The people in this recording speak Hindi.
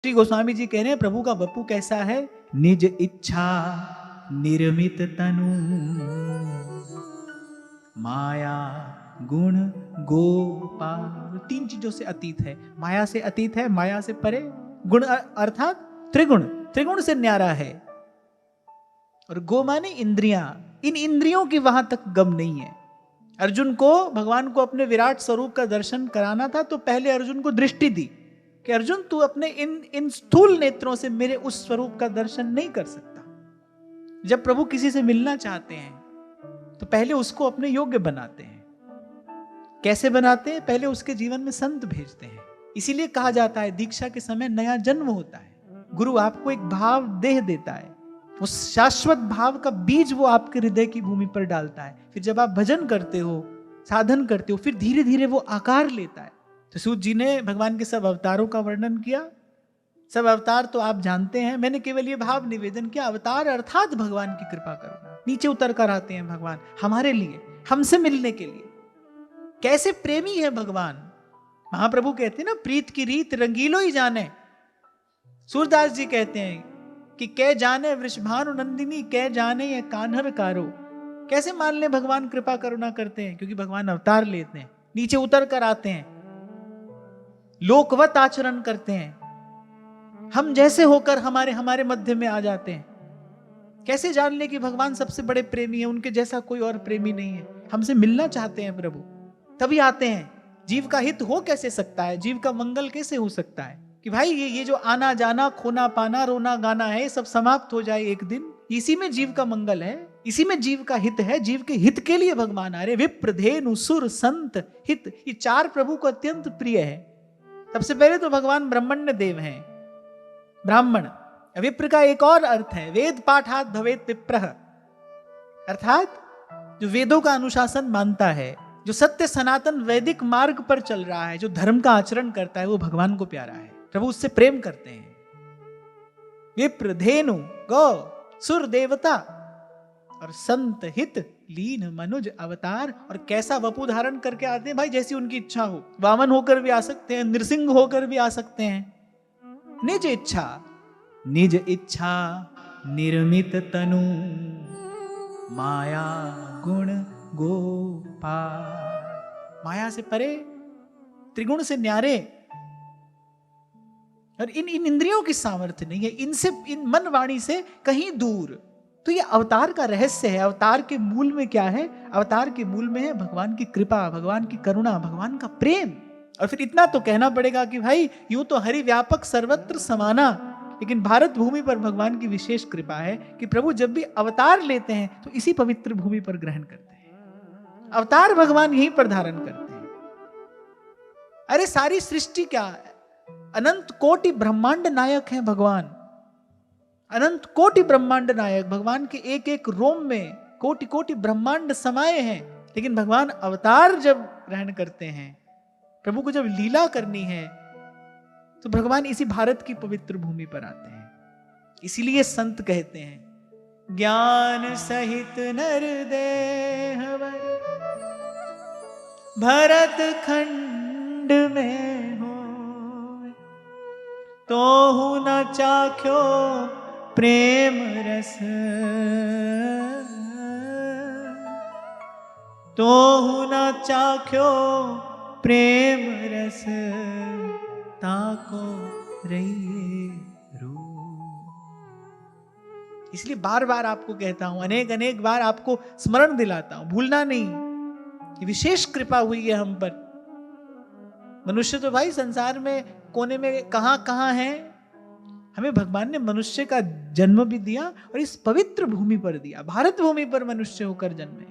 श्री गोस्वामी जी कह रहे हैं प्रभु का वपु कैसा है? निज इच्छा निर्मित तनु, माया गुण गोपाल। तीन चीजों से अतीत है, माया से अतीत है, माया से परे, गुण अर्थात त्रिगुण, त्रिगुण से न्यारा है। और गो माने इंद्रियां, इन इंद्रियों की वहां तक गम नहीं है। अर्जुन को भगवान को अपने विराट स्वरूप का दर्शन कराना था, तो पहले अर्जुन को दृष्टि दी कि अर्जुन तू अपने इन स्थूल नेत्रों से मेरे उस स्वरूप का दर्शन नहीं कर सकता। जब प्रभु किसी से मिलना चाहते हैं तो पहले उसको अपने योग्य बनाते हैं। कैसे बनाते हैं? पहले उसके जीवन में संत भेजते हैं। इसीलिए कहा जाता है दीक्षा के समय नया जन्म होता है। गुरु आपको एक भाव देह देता है, उस शाश्वत भाव का बीज वो आपके हृदय की भूमि पर डालता है। फिर जब आप भजन करते हो, साधन करते हो, फिर धीरे धीरे वो आकार लेता है। तो सूत जी ने भगवान के सब अवतारों का वर्णन किया। सब अवतार तो आप जानते हैं, मैंने केवल ये भाव निवेदन किया, अवतार अर्थात भगवान की कृपा करुणा। नीचे उतर कर आते हैं भगवान हमारे लिए, हमसे मिलने के लिए। कैसे प्रेमी है भगवान। महाप्रभु कहते हैं ना, प्रीत की रीत रंगीलो ही जाने। सूरदास जी कहते हैं कि कै जाने वृषभानु नंदिनी, कै जाने ये कान्हर कारो। कैसे मान ले भगवान कृपा करुणा करते हैं? क्योंकि भगवान अवतार लेते हैं, नीचे उतर कर आते हैं, लोकवत आचरण करते हैं, हम जैसे होकर हमारे मध्य में आ जाते हैं। कैसे जान ले कि भगवान सबसे बड़े प्रेमी है, उनके जैसा कोई और प्रेमी नहीं है। हमसे मिलना चाहते हैं प्रभु, तभी आते हैं। जीव का हित हो कैसे सकता है, जीव का मंगल कैसे हो सकता है कि भाई ये जो आना जाना, खोना पाना, रोना गाना है, सब समाप्त हो जाए एक दिन। इसी में जीव का मंगल है, इसी में जीव का हित है। जीव के हित के लिए भगवान आ रहे। विप्र धेनु सुर संत हित, ये चार प्रभु को अत्यंत प्रिय है। सबसे पहले तो भगवान ब्रह्मण्य देव हैं, ब्राह्मण। विप्र का एक और अर्थ है, वेद पाठात भवेत विप्रः, अर्थात जो वेदों का अनुशासन मानता है, जो सत्य सनातन वैदिक मार्ग पर चल रहा है, जो धर्म का आचरण करता है, वो भगवान को प्यारा है। प्रभु उससे प्रेम करते हैं। विप्र धेनु गौ सुर देवता और संत हित लीन मनुज अवतार। और कैसा वपु धारण करके आते हैं भाई, जैसी उनकी इच्छा हो। वामन होकर भी आ सकते हैं, नृसिंह होकर भी आ सकते हैं। निज इच्छा, निज इच्छा निर्मित तनु, माया गुण गोपाल। माया से परे, त्रिगुण से न्यारे। और इन इंद्रियों की सामर्थ्य नहीं है, इनसे, इन मन वाणी से कहीं दूर। तो ये अवतार का रहस्य है। अवतार के मूल में क्या है? अवतार के मूल में है भगवान की कृपा, भगवान की करुणा, भगवान का प्रेम। और फिर इतना तो कहना पड़ेगा कि भाई यूं तो हरि व्यापक सर्वत्र समाना, लेकिन भारत भूमि पर भगवान की विशेष कृपा है कि प्रभु जब भी अवतार लेते हैं तो इसी पवित्र भूमि पर ग्रहण करते हैं। अवतार भगवान यहीं पर धारण करते हैं। अरे सारी सृष्टि क्या है, अनंत कोटि ब्रह्मांड नायक हैं भगवान। अनंत कोटि ब्रह्मांड नायक, भगवान के एक एक रोम में कोटि कोटि ब्रह्मांड समाये हैं। लेकिन भगवान अवतार जब ग्रहण करते हैं, प्रभु को जब लीला करनी है, तो भगवान इसी भारत की पवित्र भूमि पर आते हैं। इसीलिए संत कहते हैं, ज्ञान सहित नर देहवर भरत खंड में हो, तो हूं न चाख्यो प्रेम रस, तो हूं न चाख्यो प्रेम रस, ताको रहिए रू। इसलिए बार बार आपको कहता हूं, अनेक अनेक बार आपको स्मरण दिलाता हूं, भूलना नहीं कि विशेष कृपा हुई है हम पर। मनुष्य तो भाई संसार में कोने में कहां कहां है, हमें भगवान ने मनुष्य का जन्म भी दिया और इस पवित्र भूमि पर दिया। भारत भूमि पर मनुष्य होकर जन्मे।